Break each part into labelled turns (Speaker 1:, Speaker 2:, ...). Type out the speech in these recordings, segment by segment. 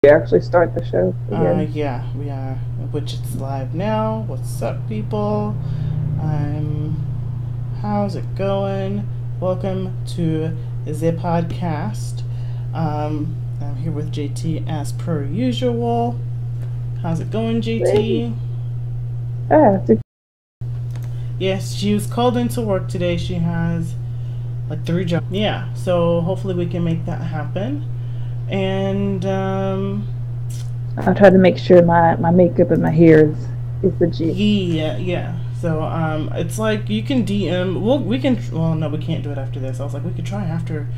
Speaker 1: We actually start the show again.
Speaker 2: Yeah, we are, which it's live now. What's up, people? I'm. How's it going? Welcome to the podcast. I'm here with JT as per usual. How's it going, JT?
Speaker 1: It's
Speaker 2: Yes, she was called into work today. She has like 3 jobs. Yeah, so hopefully we can make that happen. And
Speaker 1: I'll try to make sure my makeup and my hair is legit.
Speaker 2: Yeah. So it's like you can DM. Well, we can. Well, no, we can't do it after this. I was like, we could try after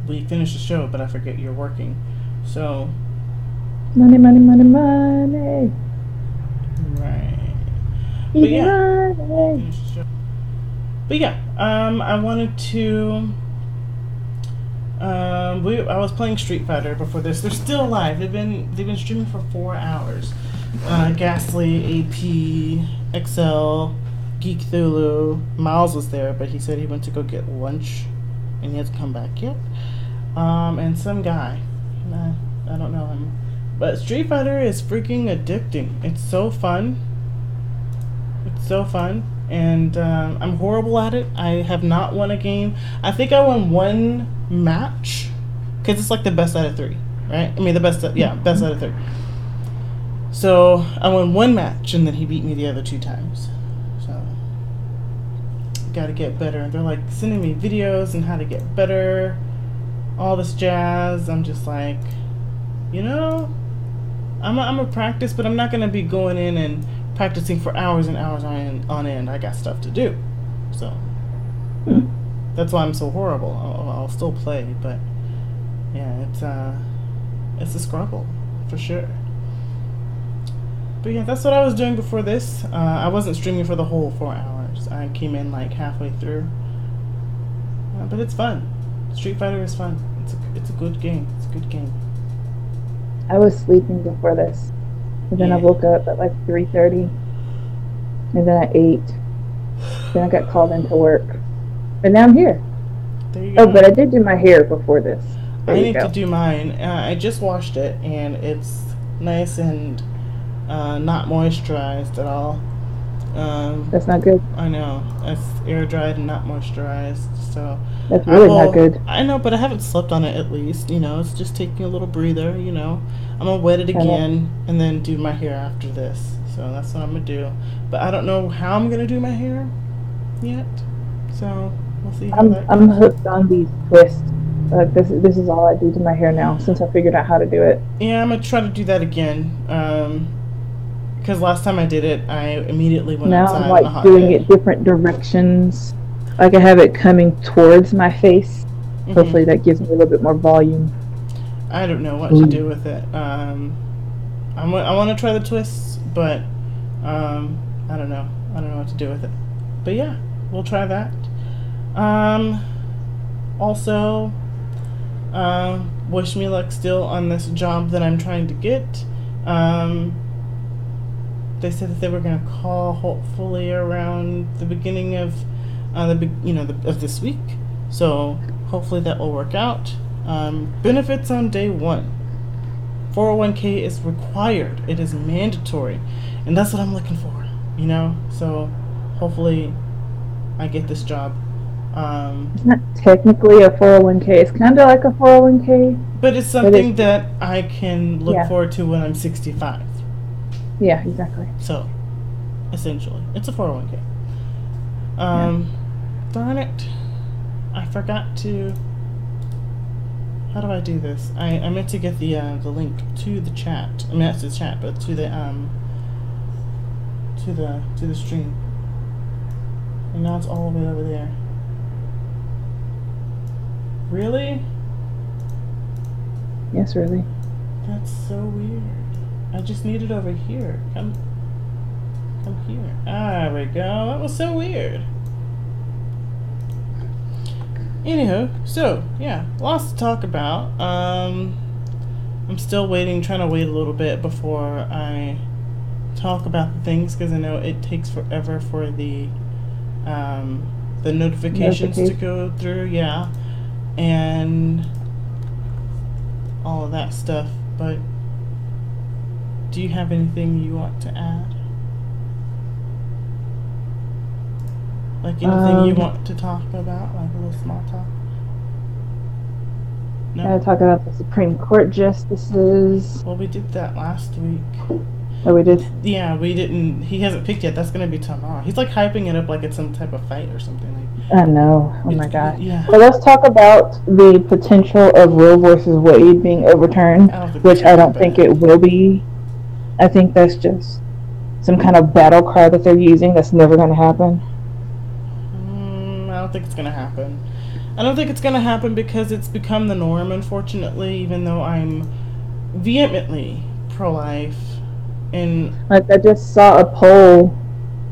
Speaker 2: we finish the show, but I forget you're working. So
Speaker 1: Money, money, money, money.
Speaker 2: Right.
Speaker 1: But yeah. Money.
Speaker 2: But yeah. I wanted to. I was playing Street Fighter before this. They're still live. They've been streaming for 4 hours. Ghastly, AP, XL, Geek Thulu. Miles was there, but he said he went to go get lunch, and he hasn't come back yet. And some guy, I don't know him, but Street Fighter is freaking addicting. It's so fun. And I'm horrible at it. I have not won a game. I think I won 1 match, because it's like the best out of 3, right? I mean, best out of 3. So I won 1 match, and then he beat me the other 2 times. So gotta get better. They're like sending me videos and how to get better, all this jazz. I'm just like, I'm a practice, but I'm not gonna be going in and practicing for hours and hours on end. I got stuff to do, so that's why I'm so horrible. I'll still play, but yeah, it's a struggle for sure. But yeah, that's what I was doing before this. I wasn't streaming for the whole 4 hours. I came in like halfway through, but it's fun. Street Fighter is fun. It's a good game. It's a good game.
Speaker 1: I was sleeping before this. And then I woke up at like 3:30, and then I ate. Then I got called into work, and now I'm here.
Speaker 2: There you go.
Speaker 1: Oh, but I did do my hair before this.
Speaker 2: I need to do mine. I just washed it, and it's nice and not moisturized at all.
Speaker 1: That's not good.
Speaker 2: I know. It's air dried and not moisturized, so
Speaker 1: that's really not good.
Speaker 2: I know, but I haven't slept on it at least. It's just taking a little breather. I'm gonna wet it again and then do my hair after this. So that's what I'm gonna do. But I don't know how I'm gonna do my hair yet. So we'll see.
Speaker 1: I'm hooked on these twists. This is all I do to my hair now since I figured out how to do it.
Speaker 2: Yeah, I'm gonna try to do that again. Because last time I did it, I immediately went outside.
Speaker 1: Now I'm like doing it different directions. Like I have it coming towards my face. Mm-hmm. Hopefully that gives me a little bit more volume.
Speaker 2: I don't know what to do with it. I want to try the twists, but I don't know. I don't know what to do with it. But yeah, we'll try that. Also, wish me luck still on this job that I'm trying to get. They said that they were going to call hopefully around the beginning of of this week. So hopefully that will work out. Benefits on day 1. 401k is required. It is mandatory, and that's what I'm looking for. So hopefully I get this job.
Speaker 1: It's not technically a 401k. It's kind of like a 401k,
Speaker 2: but it's something that I can look forward to when I'm 65.
Speaker 1: Yeah, exactly.
Speaker 2: So, essentially, it's a 401k. Darn it. I forgot to... How do I do this? I meant to get the link to the chat. I mean, not to the chat, but to the stream. And now it's all the way over there. Really?
Speaker 1: Yes, really.
Speaker 2: That's so weird. I just need it over here. Come here. There we go. That was so weird. Anywho, so yeah, lots to talk about. I'm still trying to wait a little bit before I talk about the things, because I know it takes forever for the notifications to go through. Yeah, and all of that stuff. But do you have anything you want to add? Like anything you want to talk about? Like a little small talk? No?
Speaker 1: Gotta talk about the Supreme Court justices.
Speaker 2: Well, we did that last week.
Speaker 1: Oh, we did?
Speaker 2: Yeah, we didn't. He hasn't picked yet. That's going to be tomorrow. He's like hyping it up like it's some type of fight or something. Like,
Speaker 1: I know. Oh my God.
Speaker 2: Yeah.
Speaker 1: Well, let's talk about the potential of Roe versus Wade being overturned, which I don't think it will be. I think that's just some kind of battle cry that they're using that's never going to happen.
Speaker 2: I don't think it's going to happen. I don't think it's going to happen because it's become the norm, unfortunately, even though I'm vehemently pro-life. And
Speaker 1: like, I just saw a poll,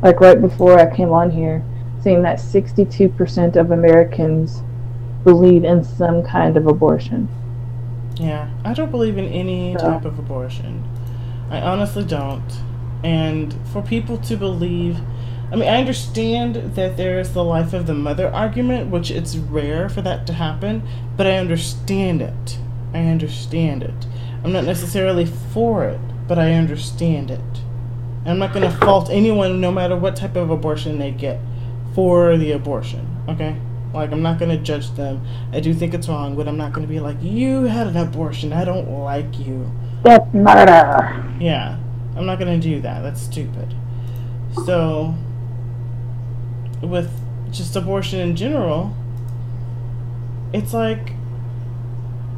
Speaker 1: like, right before I came on here, saying that 62% of Americans believe in some kind of abortion.
Speaker 2: Yeah, I don't believe in any type of abortion. I honestly don't. And for people to believe... I mean, I understand that there is the life of the mother argument, which it's rare for that to happen, but I understand it. I understand it. I'm not necessarily for it, but I understand it. And I'm not going to fault anyone, no matter what type of abortion they get, for the abortion, okay? Like, I'm not going to judge them. I do think it's wrong, but I'm not going to be like, you had an abortion, I don't like you.
Speaker 1: That's murder.
Speaker 2: Yeah, I'm not going to do that. That's stupid. So... with just abortion in general, it's like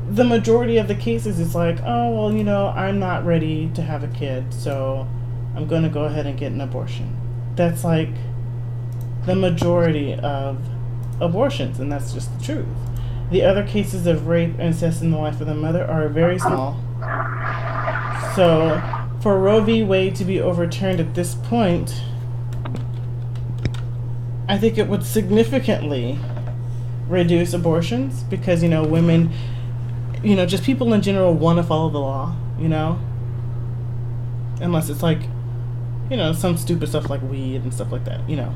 Speaker 2: the majority of the cases it's like, oh, well, you know, I'm not ready to have a kid, so I'm going to go ahead and get an abortion. That's like the majority of abortions, and that's just the truth. The other cases of rape, incest, and the life of the mother are very small. So for Roe v. Wade to be overturned at this point, I think it would significantly reduce abortions because, you know, women, you know, just people in general want to follow the law, you know? Unless it's like, you know, some stupid stuff like weed and stuff like that, you know?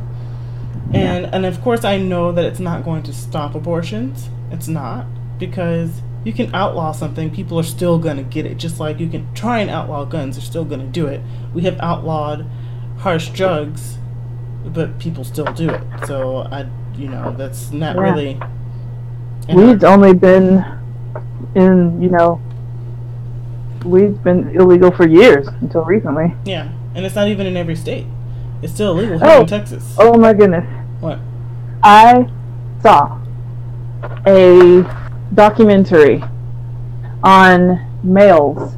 Speaker 2: And of course I know that it's not going to stop abortions. It's not. Because you can outlaw something, people are still going to get it. Just like you can try and outlaw guns, they're still going to do it. We have outlawed harsh drugs, but people still do it. So you know, that's not really.
Speaker 1: Weed's only been in, you know, weed's been illegal for years until recently.
Speaker 2: Yeah, and it's not even in every state. It's still illegal here in Texas.
Speaker 1: Oh my goodness!
Speaker 2: What?
Speaker 1: I saw a documentary on males,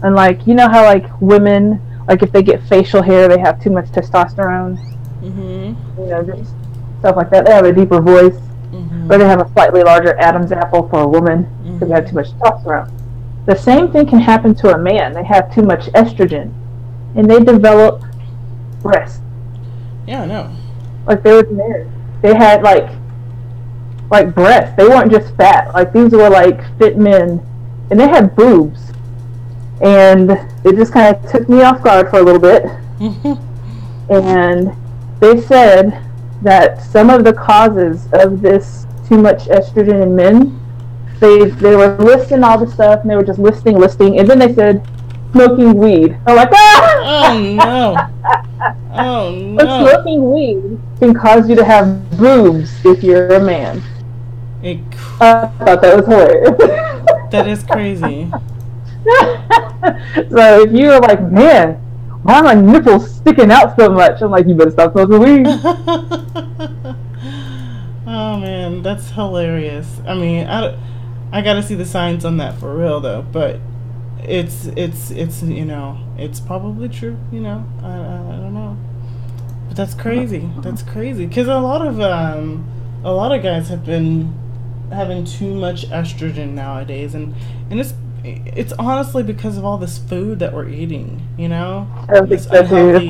Speaker 1: and like, you know how like women, like if they get facial hair, they have too much testosterone. Mm-hmm. You know, just stuff like that. They have a deeper voice, or they have a slightly larger Adam's apple for a woman because they have too much testosterone. The same thing can happen to a man. They have too much estrogen, and they develop breasts.
Speaker 2: Yeah, I know.
Speaker 1: Like they were married. They had like breasts. They weren't just fat. Like these were like fit men, and they had boobs. And it just kind of took me off guard for a little bit. And they said that some of the causes of this too much estrogen in men, they were listing all the stuff, and they were just listing, and then they said smoking weed. I'm like, ah!
Speaker 2: Oh no! Oh no!
Speaker 1: But smoking weed can cause you to have boobs if you're a man. I thought that was hilarious.
Speaker 2: That is crazy.
Speaker 1: So if you were like, man, why are my nipples sticking out so much? I'm like, you better stop smoking weed.
Speaker 2: Oh man, that's hilarious. I mean, I gotta see the science on that for real though, but it's you know, it's probably true, you know. I don't know, but that's crazy. That's crazy because a lot of guys have been having too much estrogen nowadays, and it's honestly because of all this food that we're eating, you know.
Speaker 1: I think so too.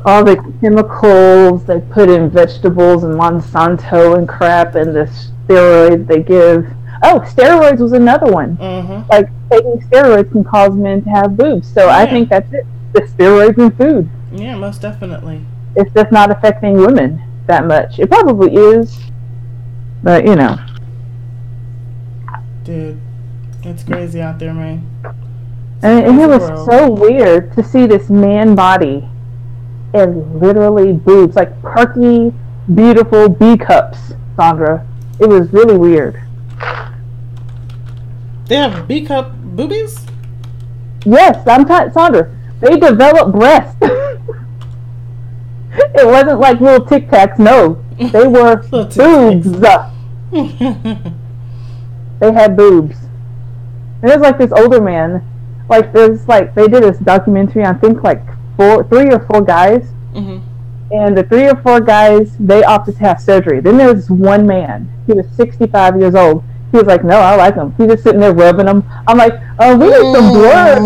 Speaker 1: All the chemicals they put in vegetables and Monsanto and crap, and the steroids they give. Oh, steroids was another one. Mm-hmm. Like taking steroids can cause men to have boobs. So yeah. I think that's it. The steroids in food.
Speaker 2: Yeah, most definitely.
Speaker 1: It's just not affecting women that much. It probably is, but you know.
Speaker 2: Dude, It's crazy out there, man.
Speaker 1: And it was so weird to see this man body and literally boobs, like perky, beautiful B cups, Sandra. It was really weird.
Speaker 2: They have B cup boobies?
Speaker 1: Yes, Sandra. They developed breasts. It wasn't like little Tic Tacs. No, they were boobs. They had boobs. And it was like this older man. Like there's like they did this documentary on I think like 3 or 4 guys. Mm-hmm. And the 3 or 4 guys, they opted to have surgery. Then there was this one man. He was 65 years old. He was like, no, I like him. He was sitting there rubbing them. I'm like, oh, we need some blurred.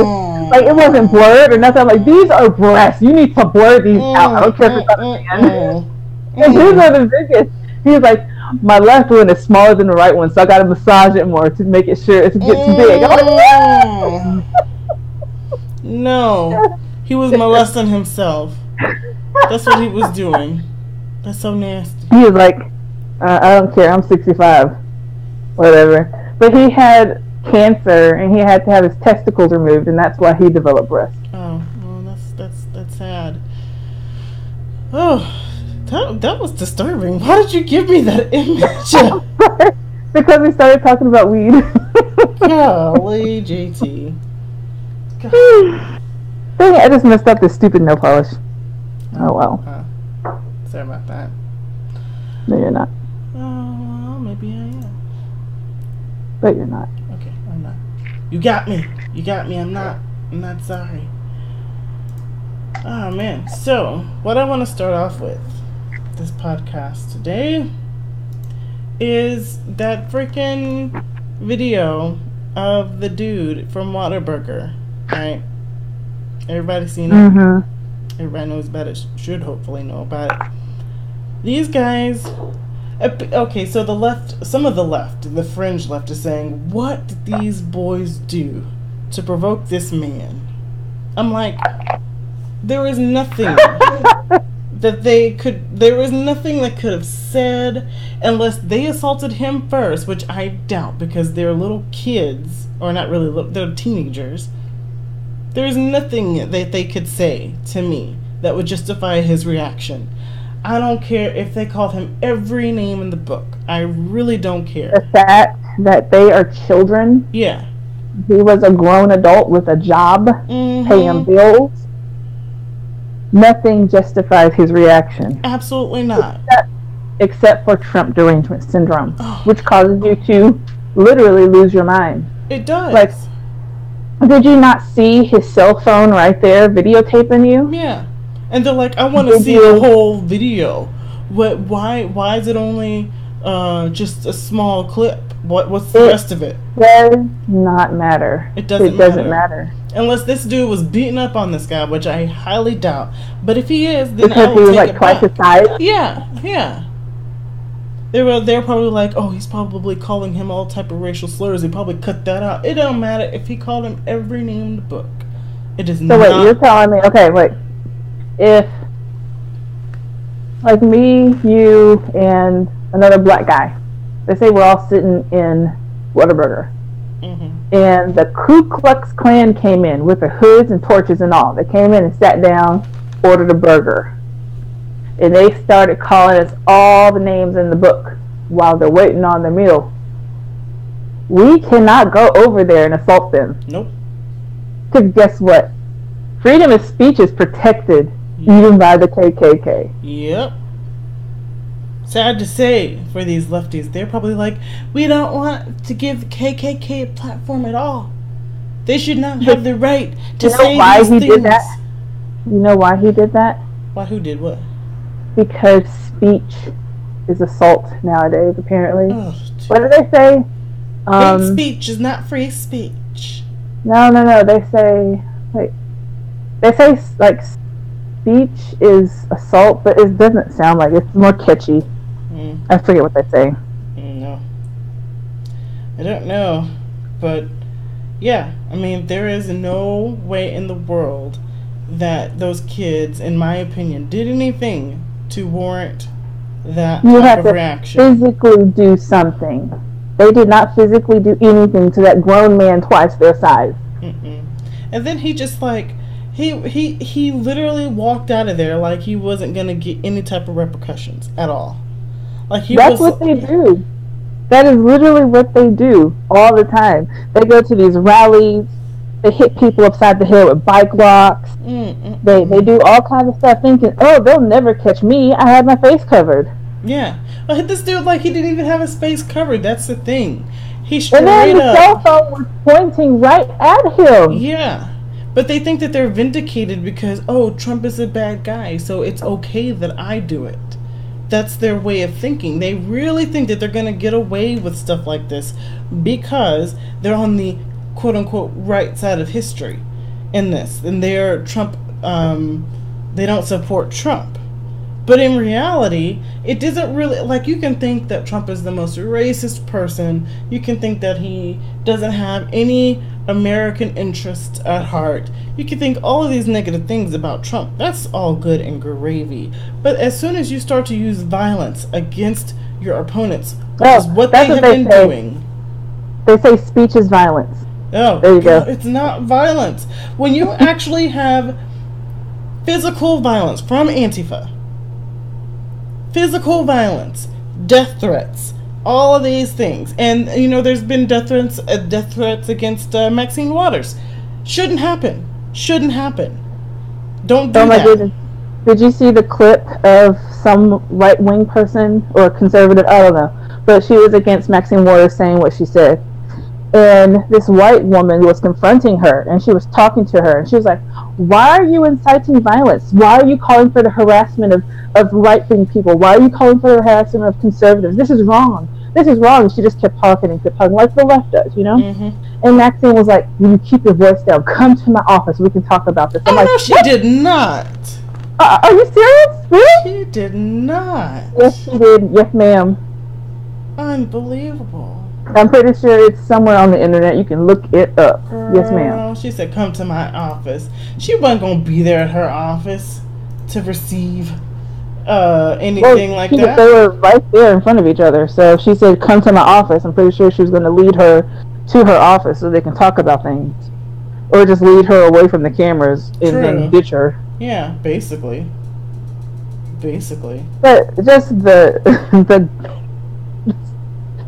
Speaker 1: Like, it wasn't blurred or nothing. I'm like, these are breasts. You need to blur these out. I don't care if it's on a man. And these are the biggest. He was like, my left one is smaller than the right one, so I got to massage it more to make it sure it gets big. I'm like,
Speaker 2: no. He was molesting himself. That's what he was doing. That's so nasty.
Speaker 1: He was like, I don't care. I'm 65. Whatever. But he had cancer and he had to have his testicles removed, and that's why he developed breasts.
Speaker 2: Oh, well, that's sad. Oh, that was disturbing. Why did you give me that image?
Speaker 1: Because we started talking about weed.
Speaker 2: Golly, JT.
Speaker 1: Dang it, I just messed up this stupid nail polish. Oh well.
Speaker 2: Sorry about that.
Speaker 1: No, you're not.
Speaker 2: Oh, well, maybe I am.
Speaker 1: But you're not.
Speaker 2: Okay, I'm not. You got me. I'm not sorry. Oh man. So, what I want to start off with this podcast today is that freaking video of the dude from Whataburger. Right? Everybody seen it?
Speaker 1: Mm-hmm.
Speaker 2: Everybody knows about it. Should hopefully know about it. These guys. Okay, so the left, some of the left, the fringe left, is saying, what did these boys do to provoke this man? I'm like, there is nothing there was nothing that could have said unless they assaulted him first, which I doubt because they're little kids, or not really little, they're teenagers. There's nothing that they could say to me that would justify his reaction. I don't care if they called him every name in the book. I really don't care.
Speaker 1: The fact that they are children.
Speaker 2: Yeah.
Speaker 1: He was a grown adult with a job, paying bills. Nothing justifies his reaction.
Speaker 2: Absolutely not.
Speaker 1: Except for Trump derangement syndrome, which causes you to literally lose your mind.
Speaker 2: It does.
Speaker 1: Like, did you not see his cell phone right there videotaping you?
Speaker 2: Yeah. And they're like, I want to see the whole video. Why is it only just a small clip? What's the rest of it?
Speaker 1: Does not matter.
Speaker 2: It doesn't matter. Unless this dude was beating up on this guy, which I highly doubt. But if he is, then
Speaker 1: because
Speaker 2: I will
Speaker 1: he was
Speaker 2: take
Speaker 1: like twice his size.
Speaker 2: Yeah. They're probably like, oh, he's probably calling him all type of racial slurs. He probably cut that out. It don't matter if he called him every name in the book. It is not.
Speaker 1: So wait, you're telling me? Okay, wait. If like me, you, and another black guy, they say we're all sitting in Whataburger, and the Ku Klux Klan came in with their hoods and torches and all. They came in and sat down, ordered a burger, and they started calling us all the names in the book while they're waiting on their meal. We cannot go over there and assault them.
Speaker 2: Nope.
Speaker 1: Because guess what? Freedom of speech is protected even by the KKK.
Speaker 2: Yep. Sad to say for these lefties, they're probably like, we don't want to give the KKK a platform at all. They should not have the right to say these things. Did that?
Speaker 1: You know why he did that?
Speaker 2: Why? Who did what?
Speaker 1: Because speech is assault nowadays, apparently.
Speaker 2: Oh,
Speaker 1: what do they say?
Speaker 2: Hate speech is not free speech.
Speaker 1: No. They say, like, speech is assault, but it doesn't sound like it. It's more catchy. I forget what they say.
Speaker 2: No. I don't know. But, yeah. I mean, there is no way in the world that those kids, in my opinion, did anything to warrant that type of reaction.
Speaker 1: You have to physically do something They did not physically do anything to that grown man twice their size.
Speaker 2: Mm-mm. And then he just like he literally walked out of there like he wasn't gonna get any type of repercussions at all. Like
Speaker 1: That's what they do. That is literally what they do all the time. They go to these rallies. They hit people upside the head with bike locks. They do all kinds of stuff thinking, oh, they'll never catch me. I have my face covered.
Speaker 2: Yeah. Well, this dude, like, he didn't even have his face covered. That's the thing. He straight
Speaker 1: up. And then the cell phone was pointing right at him.
Speaker 2: Yeah. But they think that they're vindicated because, oh, Trump is a bad guy, so it's okay that I do it. That's their way of thinking. They really think that they're going to get away with stuff like this because they're on the quote-unquote right side of history in this. And they're Trump, they don't support Trump. But in reality, it doesn't really, like, you can think that Trump is the most racist person. You can think that he doesn't have any American interests at heart. You can think all of these negative things about Trump. That's all good and gravy. But as soon as you start to use violence against your opponents, which is what they have been doing.
Speaker 1: They say speech is violence.
Speaker 2: Oh, there you go. It's not violence. When you actually have physical violence from Antifa, physical violence, death threats, all of these things. And, you know, there's been death threats against Maxine Waters. Shouldn't happen. Shouldn't happen. Don't do that. My goodness.
Speaker 1: Did you see the clip of some right-wing person or conservative? I don't know. But she was against Maxine Waters saying what she said. And this white woman was confronting her, and she was talking to her, and she was like, why are you inciting violence? Why are you calling for the harassment of right-wing people? Why are you calling for the harassment of conservatives? This is wrong. This is wrong. And she just kept talking and kept talking, like the left does, you know? Mm-hmm. And Maxine was like, will you keep your voice down? Come to my office. We can talk about this. I'm like,
Speaker 2: no, she did not.
Speaker 1: Are you serious? Really?
Speaker 2: She did not.
Speaker 1: Yes, she did. Yes, ma'am.
Speaker 2: Unbelievable.
Speaker 1: I'm pretty sure it's somewhere on the internet. You can look it up.
Speaker 2: Girl,
Speaker 1: yes, ma'am.
Speaker 2: She said, come to my office. She wasn't going to be there at her office to receive anything like that.
Speaker 1: They were right there in front of each other. So she said, come to my office. I'm pretty sure she was going to lead her to her office so they can talk about things. Or just lead her away from the cameras and then ditch her.
Speaker 2: Yeah, basically.
Speaker 1: But just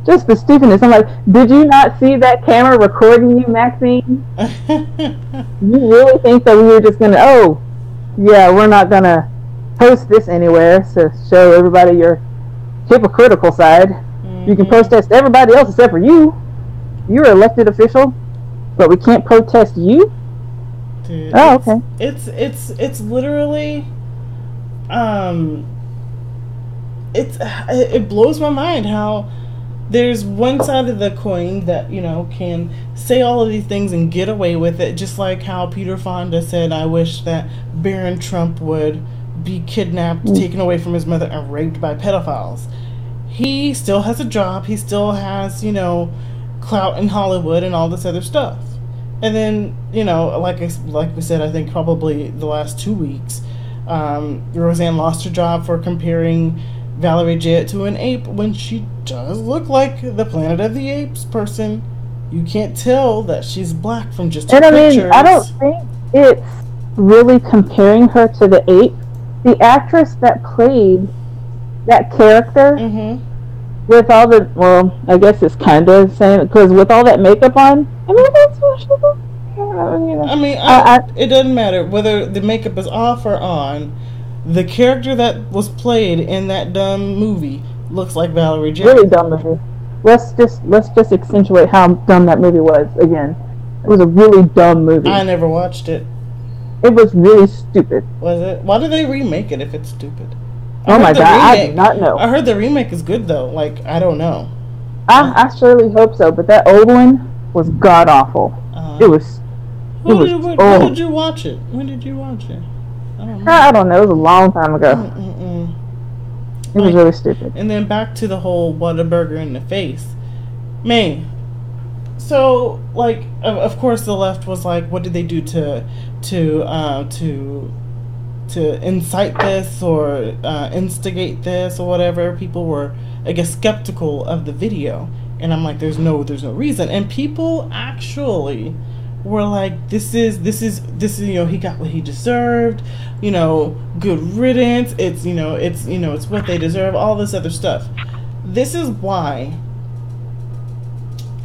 Speaker 1: just the stupidness. I'm like, did you not see that camera recording you, Maxine? You really think that we were just going to, we're not going to post this anywhere to show everybody your hypocritical side. Mm-hmm. You can protest everybody else except for you. You're an elected official, but we can't protest you?
Speaker 2: Dude,
Speaker 1: okay.
Speaker 2: It's literally, it blows my mind how there's one side of the coin that, you know, can say all of these things and get away with it, just like how Peter Fonda said, I wish that Barron Trump would be kidnapped, taken away from his mother, and raped by pedophiles. He still has a job. He still has, you know, clout in Hollywood and all this other stuff. And then, you know, like we said, I think probably the last 2 weeks, Roseanne lost her job for comparing Valerie Jarrett to an ape when she does look like the Planet of the Apes person. You can't tell that she's black from just her pictures.
Speaker 1: I don't think it's really comparing her to the ape. The actress that played that character, with all the, well, I guess it's kind of the same, because with all that makeup on, I mean, that's what she looks.
Speaker 2: It doesn't matter whether the makeup is off or on. The character that was played in that dumb movie looks like Valerie Jarrett.
Speaker 1: Really dumb movie. Let's just accentuate how dumb that movie was again. It was a really dumb movie.
Speaker 2: I never watched it.
Speaker 1: It was really stupid.
Speaker 2: Was it? Why did they remake it if it's stupid?
Speaker 1: Oh my god, I did not know.
Speaker 2: I heard the remake is good though. Like, I don't know.
Speaker 1: I surely hope so, but that old one was god awful. It was.
Speaker 2: When did you watch it? When did you watch it?
Speaker 1: I don't know. It was a long time ago. It was really stupid.
Speaker 2: And then back to the whole Whataburger in the face. Man. So, like, of course the left was like, what did they do to incite this or instigate this or whatever? People were, I guess, skeptical of the video. And I'm like, there's no reason. And people actually were like, this is he got what he deserved, good riddance, it's what they deserve, all this other stuff. This is why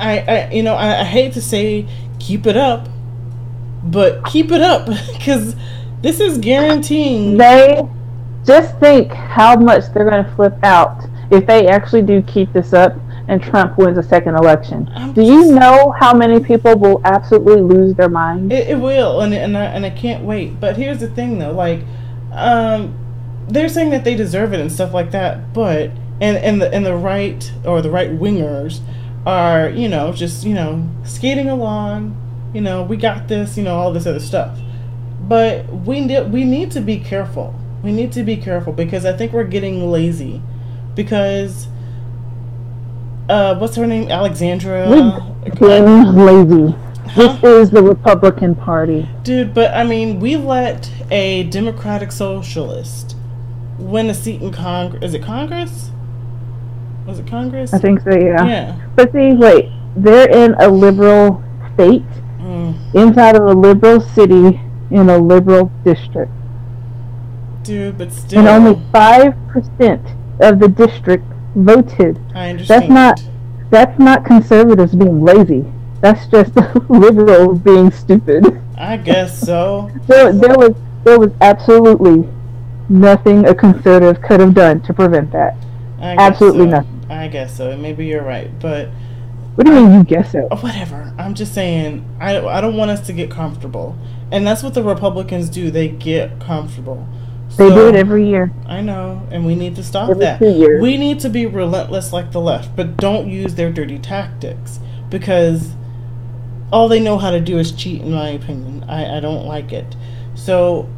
Speaker 2: I hate to say keep it up, but keep it up, because this is guaranteeing.
Speaker 1: They just think how much they're going to flip out if they actually do keep this up and Trump wins a second election. Do you know how many people will absolutely lose their mind?
Speaker 2: It will, and I can't wait. But here's the thing, though, like, they're saying that they deserve it and stuff like that, but and the right, or the right wingers are just skating along, we got this, all this other stuff. But we need to be careful. We need to be careful, because I think we're getting lazy, because what's her name? Alexandra.
Speaker 1: We're getting lazy. This is the Republican Party.
Speaker 2: Dude, but I mean, we let a Democratic Socialist win a seat in Congress. Is it Congress? Was it Congress?
Speaker 1: I think so, yeah.
Speaker 2: Yeah.
Speaker 1: But see, wait. They're in a liberal state, inside of a liberal city, in a liberal district.
Speaker 2: Dude, but still.
Speaker 1: And only 5% of the district voted.
Speaker 2: I understand.
Speaker 1: That's not conservatives being lazy. That's just liberals being stupid.
Speaker 2: I guess so.
Speaker 1: There was absolutely nothing a conservative could have done to prevent that. Absolutely nothing.
Speaker 2: I guess so. Maybe you're right, but
Speaker 1: what do you mean you guess so?
Speaker 2: Whatever. I'm just saying, I don't want us to get comfortable, and that's what the Republicans do. They get comfortable.
Speaker 1: They do it every year.
Speaker 2: I know, and we need to stop
Speaker 1: every
Speaker 2: that.
Speaker 1: 2 years.
Speaker 2: We need to be relentless like the left, but don't use their dirty tactics, because all they know how to do is cheat, in my opinion. I don't like it. So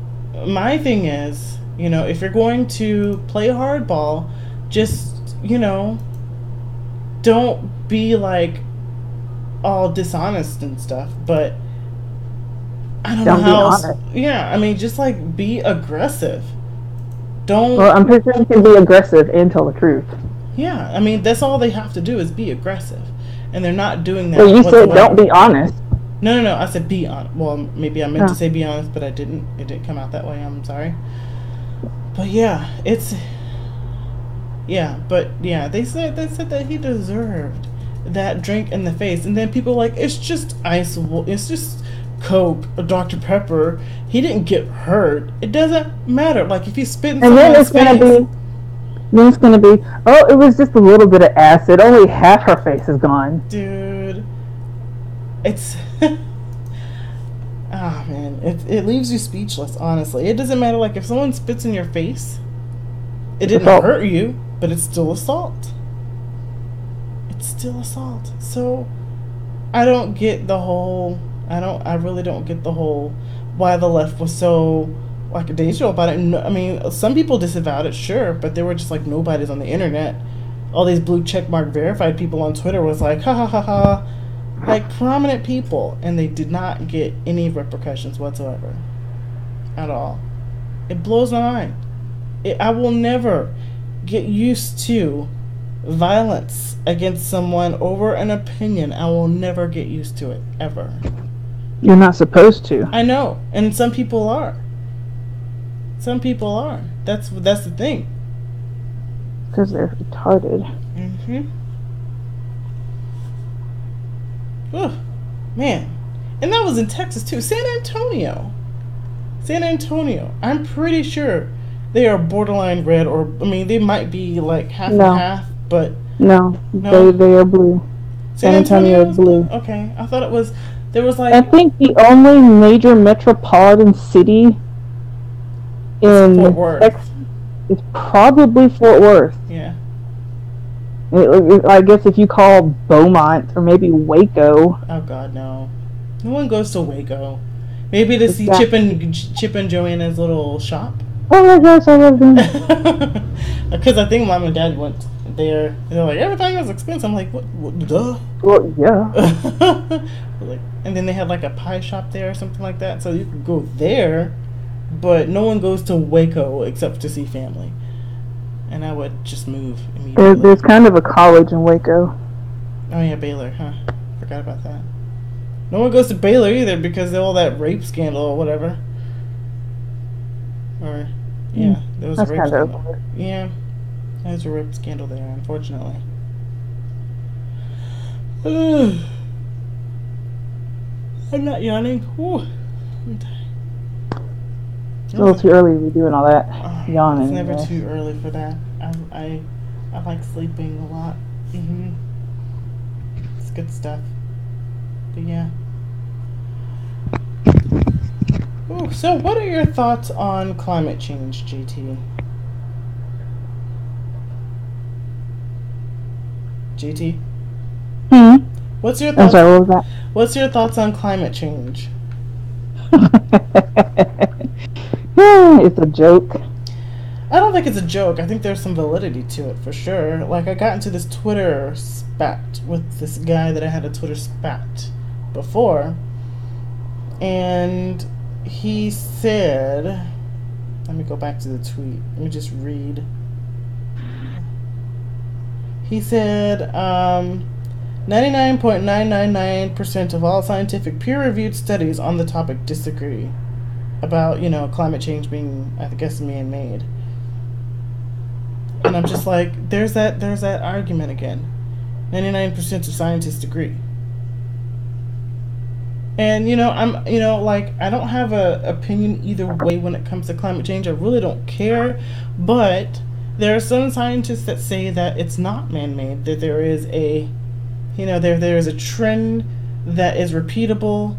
Speaker 2: my thing is, if you're going to play hardball, just, don't be like all dishonest and stuff, but I don't know how else. Yeah, I mean, just like be aggressive. Well,
Speaker 1: I'm pretty sure you can be aggressive and tell the truth.
Speaker 2: Yeah, I mean, that's all they have to do is be aggressive, and they're not doing that.
Speaker 1: Well, you said don't be honest.
Speaker 2: No, I said be honest. Well, maybe I meant to say be honest, but I didn't. It didn't come out that way. I'm sorry. But yeah, they said that he deserved that drink in the face, and then people were like, it's just ice, it's just Coke or Dr. Pepper. He didn't get hurt. It doesn't matter. Like, if he's spitting someone's face.
Speaker 1: Then it's gonna be, oh, it was just a little bit of acid. Only half her face is gone.
Speaker 2: Dude, it's ah, man, it leaves you speechless. Honestly, it doesn't matter. Like, if someone spits in your face, it didn't hurt you, but it's still assault. It's still assault. So I don't get the whole. I really don't get the whole why the left was so lackadaisical about it. No, I mean, some people disavowed it, sure, but they were just like, nobody's on the internet. All these blue checkmark verified people on Twitter was like, ha ha ha ha, like prominent people, and they did not get any repercussions whatsoever, at all. It blows my mind. I will never get used to violence against someone over an opinion. I will never get used to it, ever.
Speaker 1: You're not supposed to.
Speaker 2: I know, and some people are. Some people are. That's the thing.
Speaker 1: Because they're retarded.
Speaker 2: Oh, man. And that was in Texas, too. San Antonio. I'm pretty sure they are borderline red, or, I mean, they might be like half and half, but...
Speaker 1: No. They are blue. San Antonio is blue.
Speaker 2: Okay. I thought it was... There was like...
Speaker 1: I think the only major metropolitan city in Texas is probably Fort Worth.
Speaker 2: Yeah.
Speaker 1: I guess if you call Beaumont or maybe Waco.
Speaker 2: Oh God, no! No one goes to Waco. Maybe to see Chip and Joanna's little shop.
Speaker 1: Oh my gosh, I love them.
Speaker 2: Because I think Mom and Dad went there. They're like, everything is expensive. I'm like, what? Duh.
Speaker 1: Well, yeah.
Speaker 2: And then they had like a pie shop there or something like that. So you could go there, but no one goes to Waco except to see family. And I would just move immediately.
Speaker 1: There's kind of a college in Waco.
Speaker 2: Oh yeah, Baylor, huh? Forgot about that. No one goes to Baylor either because of all that rape scandal or whatever. Or, yeah, there was a rape scandal. Yeah, there was a rape scandal there, unfortunately. I'm not yawning. Ooh, I'm tired.
Speaker 1: It's a little too early to be doing all that yawning.
Speaker 2: It's never too early for that. I like sleeping a lot. It's good stuff. But yeah. Ooh, so what are your thoughts on climate change, GT? GT? What's your thoughts?
Speaker 1: I'm sorry, what was that?
Speaker 2: What's your thoughts on climate change?
Speaker 1: It's a joke.
Speaker 2: I don't think it's a joke. I think there's some validity to it for sure. Like, I got into this Twitter spat with this guy that I had a Twitter spat before, and he said, let me go back to the tweet. Let me just read. He said, 99.999% of all scientific peer-reviewed studies on the topic disagree about, climate change being, I guess, man-made. And I'm just like, there's that argument again. 99% of scientists agree. And, I don't have an opinion either way when it comes to climate change. I really don't care. But there are some scientists that say that it's not man-made, that there is a, there is a trend that is repeatable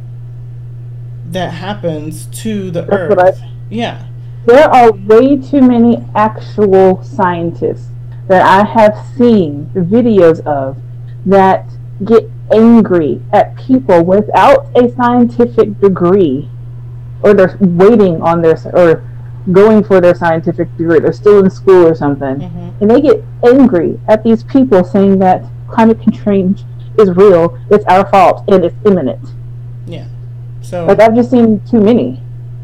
Speaker 2: that happens to the Earth. Yeah.
Speaker 1: There are way too many actual scientists that I have seen videos of that get angry at people without a scientific degree, or they're waiting on their, or going for their scientific degree. They're still in school or something, and they get angry at these people saying that climate change is real, it's our fault, and it's imminent.
Speaker 2: Yeah. So,
Speaker 1: I've just seen too many,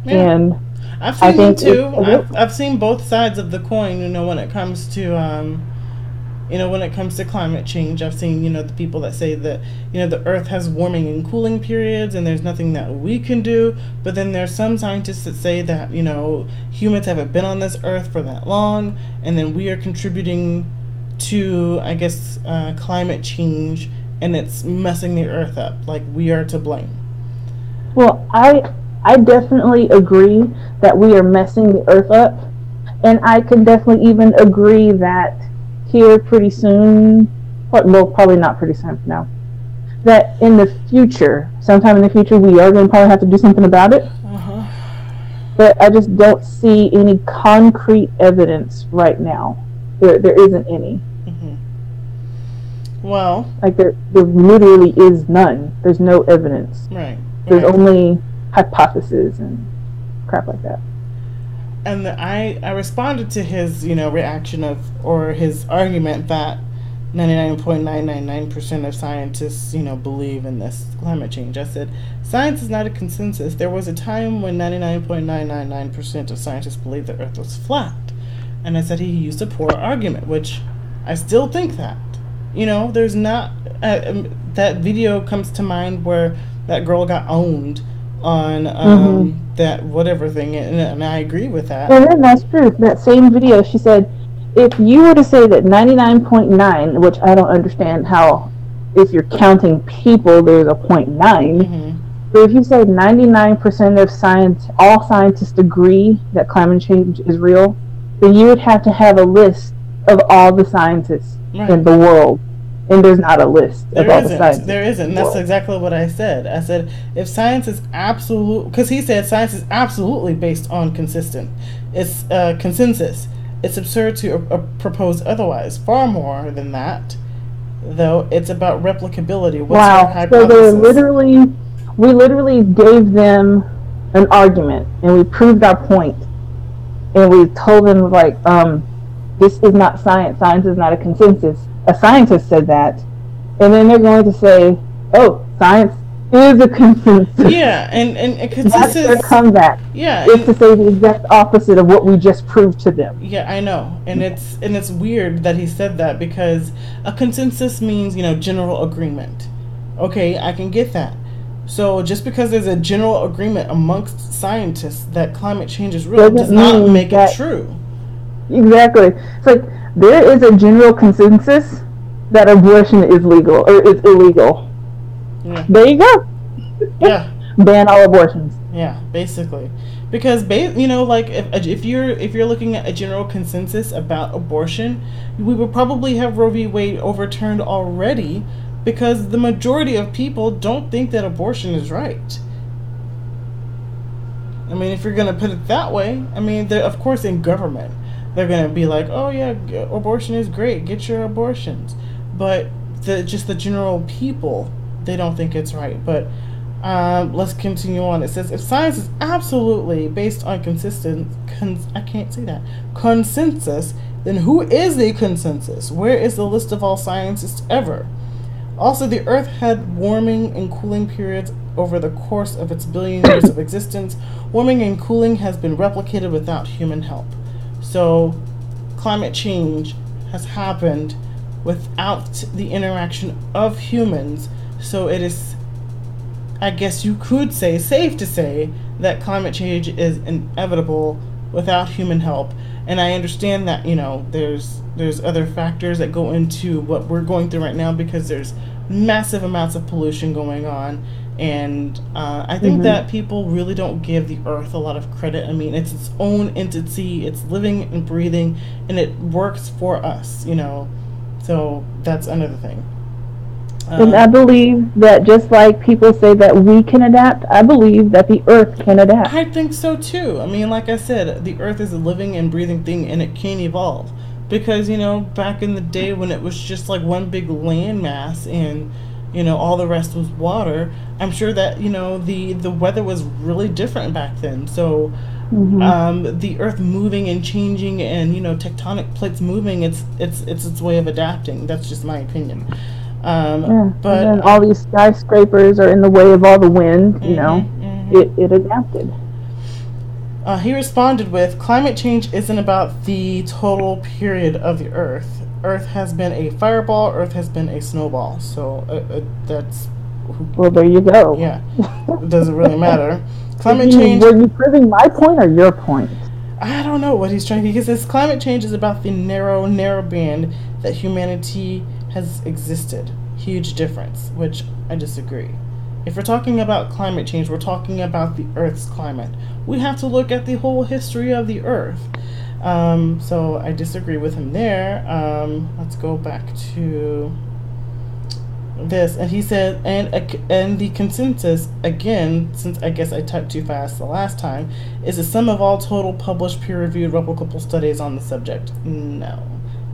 Speaker 1: and
Speaker 2: I've seen them too. I've seen both sides of the coin. When it comes to when it comes to climate change, I've seen the people that say that the Earth has warming and cooling periods, and there's nothing that we can do. But then there's some scientists that say that humans haven't been on this Earth for that long, and then we are contributing to, I guess, climate change, and it's messing the Earth up. Like, we are to blame.
Speaker 1: Well, I definitely agree that we are messing the Earth up, and I can definitely even agree that here pretty soon, well, probably not pretty soon now, that in the future, sometime in the future, we are going to probably have to do something about it. But I just don't see any concrete evidence right now. There isn't any.
Speaker 2: Well,
Speaker 1: like there literally is none. There's no evidence.
Speaker 2: Right.
Speaker 1: There's only hypotheses and crap like that.
Speaker 2: And I responded to his, reaction or his argument that 99.999% of scientists, believe in this climate change. I said, science is not a consensus. There was a time when 99.999% of scientists believed the Earth was flat. And I said he used a poor argument, which I still think that. There's not, that video comes to mind where that girl got owned on that whatever thing, and I agree with that.
Speaker 1: And then that's true. That same video, she said, if you were to say that 99.9, which I don't understand how, if you're counting people, there's a 0.9, but if you say 99% of all scientists agree that climate change is real, then you would have to have a list of all the scientists in the world. And there's not a list of all the scientists.
Speaker 2: There isn't. That's exactly what I said. I said, if science is absolute, because he said science is absolutely based on consensus. It's absurd to propose otherwise. Far more than that, though, it's about replicability. What's your hypothesis?
Speaker 1: So we literally gave them an argument, and we proved our point, and we told them, like, this is not science. Science is not a consensus. A scientist said that, and then they're going to say, oh, science is a consensus.
Speaker 2: Yeah, and
Speaker 1: That's their
Speaker 2: consensus.
Speaker 1: comeback.
Speaker 2: Yeah,
Speaker 1: Is to say the exact opposite of what we just proved to them.
Speaker 2: yeah, I know, and it's weird that he said that, because a consensus means, general agreement. Okay, I can get that. So just because there's a general agreement amongst scientists that climate change is real does not make it true.
Speaker 1: Exactly. It's like there is a general consensus that abortion is legal or is illegal.
Speaker 2: Yeah.
Speaker 1: There you go.
Speaker 2: Yeah.
Speaker 1: Ban all abortions.
Speaker 2: Yeah, basically, because like if you're looking at a general consensus about abortion, we would probably have Roe v. Wade overturned already, because the majority of people don't think that abortion is right. I mean, if you're gonna put it that way, I mean, of course, in government, they're gonna be like, "Oh yeah, abortion is great. Get your abortions," but the general people, they don't think it's right. But let's continue on. It says, if science is absolutely based on consensus, then who is the consensus? Where is the list of all scientists ever? Also, the Earth had warming and cooling periods over the course of its billion years of existence. Warming and cooling has been replicated without human help. So, climate change has happened without the interaction of humans. So it is, I guess you could say, safe to say that climate change is inevitable without human help. And I understand that, there's other factors that go into what we're going through right now, because there's massive amounts of pollution going on. And I think that people really don't give the Earth a lot of credit. I mean, it's its own entity, it's living and breathing, and it works for us, So that's another thing.
Speaker 1: And I believe that just like people say that we can adapt, I believe that the Earth can adapt.
Speaker 2: I think so too. I mean, like I said, the Earth is a living and breathing thing, and it can evolve. Because, back in the day when it was just like one big landmass and, all the rest was water, I'm sure that, the weather was really different back then. So the Earth moving and changing and, tectonic plates moving, it's its way of adapting. That's just my opinion. But
Speaker 1: and then all these skyscrapers are in the way of all the wind, it adapted.
Speaker 2: He responded with, climate change isn't about the total period of the Earth. Earth has been a fireball, Earth has been a snowball. So that's...
Speaker 1: Well, there you go.
Speaker 2: Yeah, it doesn't really matter. Climate change...
Speaker 1: Were you proving my point or your point?
Speaker 2: I don't know what he's trying to... He says climate change is about the narrow band that humanity has existed. Huge difference, which I disagree. If we're talking about climate change, we're talking about the Earth's climate. We have to look at the whole history of the Earth. So I disagree with him there. Let's go back to this. And he said, and the consensus, again, since I guess I typed too fast the last time, is the sum of all total published peer-reviewed replicable studies on the subject. No.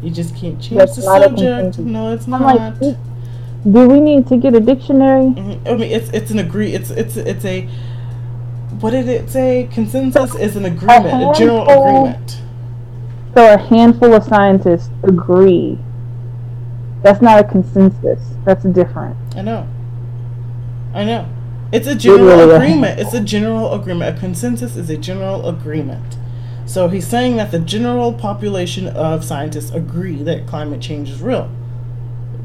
Speaker 2: You just can't change the subject. No, it's not.
Speaker 1: Do we need to get a dictionary?
Speaker 2: I mean, it's an a what did it say? Consensus is an agreement, a general agreement.
Speaker 1: So a handful of scientists agree. That's not a consensus. That's different.
Speaker 2: I know. It's a general agreement. It's a general agreement. A consensus is a general agreement. So he's saying that the general population of scientists agree that climate change is real.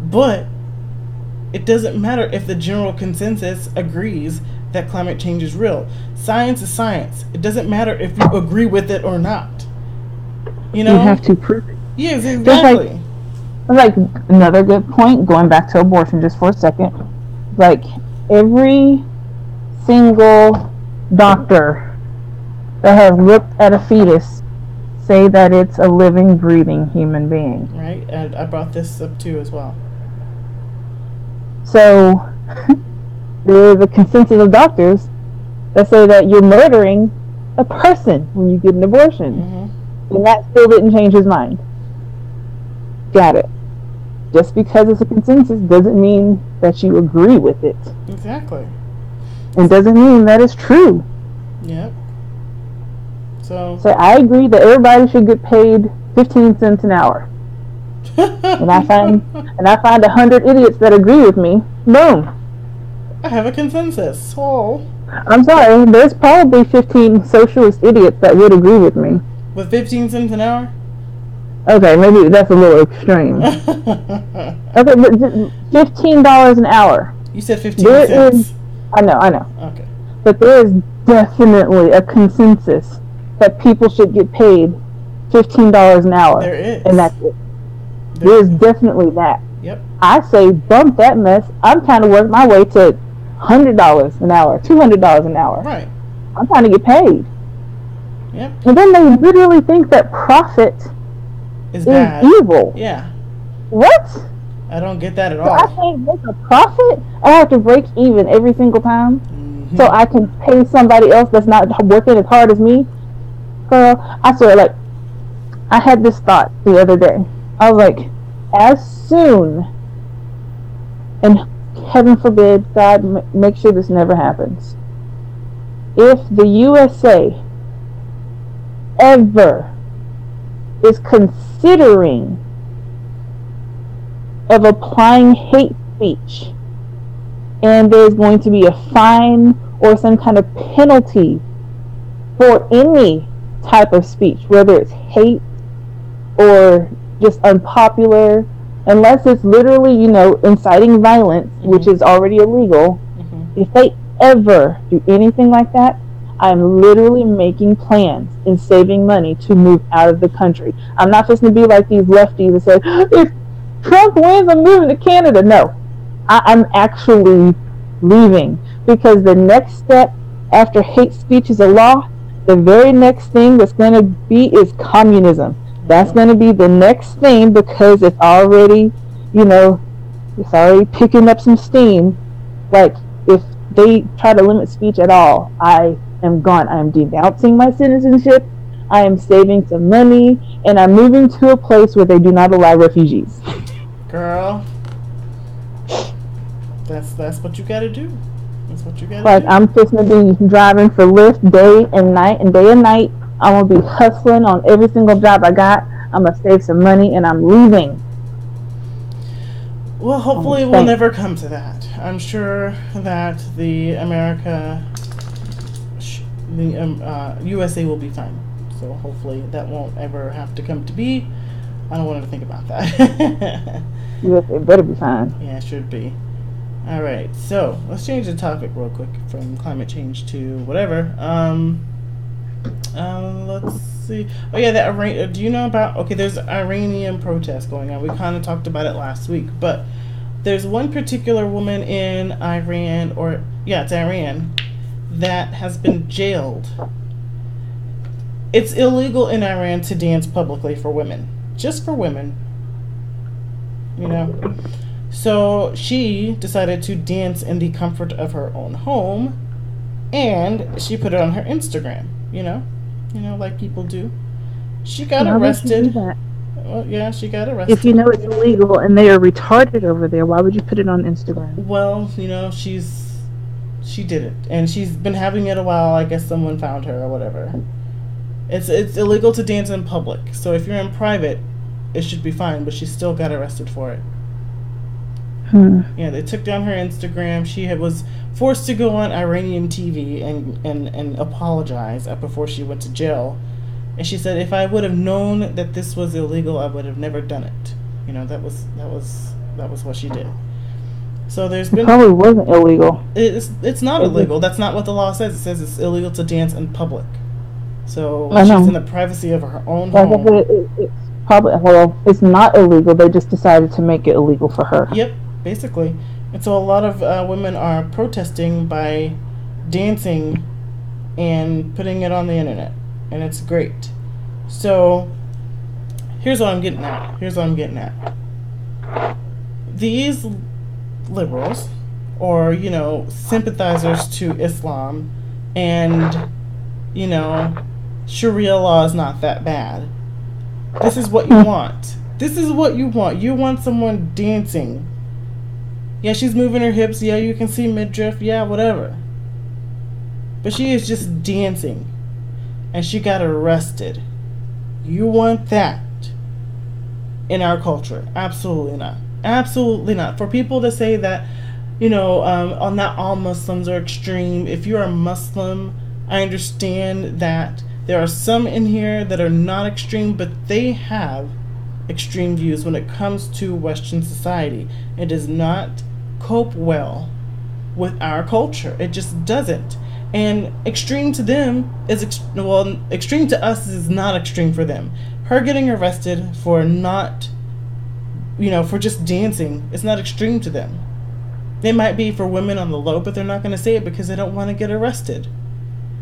Speaker 2: But it doesn't matter if the general consensus agrees that climate change is real. Science is science. It doesn't matter if you agree with it or not. You
Speaker 1: have to prove it.
Speaker 2: Yes, exactly.
Speaker 1: Like another good point, going back to abortion just for a second. Like every single doctor that has looked at a fetus say that it's a living, breathing human being.
Speaker 2: Right, and I brought this up too as well.
Speaker 1: So, there's a consensus of doctors that say that you're murdering a person when you get an abortion. And that still didn't change his mind. Got it. Just because it's a consensus doesn't mean that you agree with it.
Speaker 2: Exactly.
Speaker 1: And doesn't mean that it's true.
Speaker 2: Yep. So
Speaker 1: I agree that everybody should get paid 15 cents an hour. and I find 100 idiots that agree with me. Boom.
Speaker 2: I have a consensus. Oh.
Speaker 1: I'm sorry, there's probably 15 socialist idiots that would agree with me.
Speaker 2: With 15 cents an hour?
Speaker 1: Okay, maybe that's a little extreme. Okay, but $15 an hour.
Speaker 2: You said 15 cents.
Speaker 1: I know.
Speaker 2: Okay.
Speaker 1: But there is definitely a consensus that people should get paid $15 an hour.
Speaker 2: There is.
Speaker 1: And that's it. There's definitely that.
Speaker 2: Yep.
Speaker 1: I say bump that mess. I'm trying to work my way to $100 an hour, $200 an hour.
Speaker 2: Right.
Speaker 1: I'm trying to get paid.
Speaker 2: Yep.
Speaker 1: And then they literally think that profit is evil.
Speaker 2: Yeah.
Speaker 1: What?
Speaker 2: I don't get that at
Speaker 1: So
Speaker 2: all.
Speaker 1: I can't make a profit? I have to break even every single time?
Speaker 2: Mm-hmm.
Speaker 1: So I can pay somebody else that's not working as hard as me? Girl, I swear, like, I had this thought the other day. I was like, as soon, and heaven forbid, God, make sure this never happens. If the USA ever is considering of applying hate speech, and there's going to be a fine or some kind of penalty for any type of speech, whether it's hate or just unpopular, unless it's literally, inciting violence, mm-hmm. which is already illegal. Mm-hmm. If they ever do anything like that, I'm literally making plans and saving money to move out of the country. I'm not just going to be like these lefties that say, if Trump wins, I'm moving to Canada. No, I'm actually leaving, because the next step after hate speech is a law, the very next thing that's going to be is communism. That's going to be the next thing, because it's already, it's already picking up some steam. Like, if they try to limit speech at all, I am gone. I am denouncing my citizenship. I am saving some money, and I'm moving to a place where they do not allow refugees.
Speaker 2: Girl, that's what you gotta do. That's what you gotta
Speaker 1: do. I'm just gonna be driving for Lyft day and night. I'm gonna be hustling on every single job I got. I'm gonna save some money, and I'm leaving.
Speaker 2: Well, hopefully we'll never come to that. I'm sure that the USA will be fine. So hopefully that won't ever have to come to be. I don't want to think about that.
Speaker 1: USA better be fine.
Speaker 2: Yeah, it should be. All right, so let's change the topic real quick from climate change to whatever. Let's see. Oh yeah, do you know about? Okay, there's Iranian protests going on. We kind of talked about it last week, but there's one particular woman in Iran, it's Iran, that has been jailed. It's illegal in Iran to dance publicly for women, just for women. So she decided to dance in the comfort of her own home, and she put it on her Instagram. Like people do. She got arrested. Well, yeah, she got arrested.
Speaker 1: If you know it's illegal and they are retarded over there, why would you put it on Instagram?
Speaker 2: Well, she did it, and she's been having it a while. I guess someone found her or whatever. It's illegal to dance in public, so if you're in private, it should be fine. But she still got arrested for it. Yeah, they took down her Instagram. She was forced to go on Iranian TV and apologize before she went to jail. And she said, if I would have known that this was illegal, I would have never done it. That was what she did. So there's been...
Speaker 1: It probably wasn't illegal.
Speaker 2: It's not illegal. That's not what the law says. It says it's illegal to dance in public. So she's in the privacy of her own home.
Speaker 1: It's probably, it's not illegal. They just decided to make it illegal for her.
Speaker 2: Yep, basically. And so a lot of women are protesting by dancing and putting it on the internet. And it's great. So here's what I'm getting at. These liberals, or sympathizers to Islam, and Sharia law is not that bad. This is what you want. You want someone dancing. Yeah, she's moving her hips. Yeah, you can see midriff. Yeah, whatever. But she is just dancing. And she got arrested. You want that in our culture? Absolutely not. Absolutely not. For people to say that not all Muslims are extreme. If you're a Muslim, I understand that there are some in here that are not extreme, but they have extreme views when it comes to Western society. It does not cope well with our culture. It just doesn't. And extreme to them is extreme to us is not extreme for them. Her getting arrested for not, for just dancing is not extreme to them. It might be for women on the low, but they're not going to say it because they don't want to get arrested.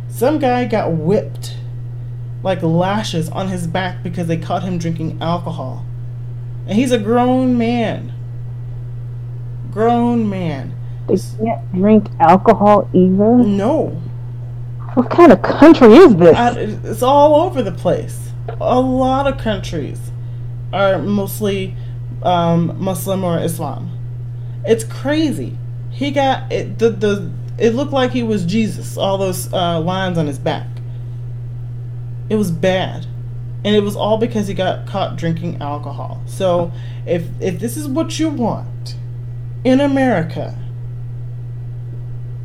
Speaker 2: Some guy got whipped like lashes on his back because they caught him drinking alcohol. And he's a grown man. Grown man.
Speaker 1: They can't drink alcohol either?
Speaker 2: No.
Speaker 1: What kind of country is this?
Speaker 2: It's all over the place. A lot of countries are mostly Muslim or Islam. It's crazy. He got it. It looked like he was Jesus. All those lines on his back. It was bad, and it was all because he got caught drinking alcohol. So, if this is what you want in America,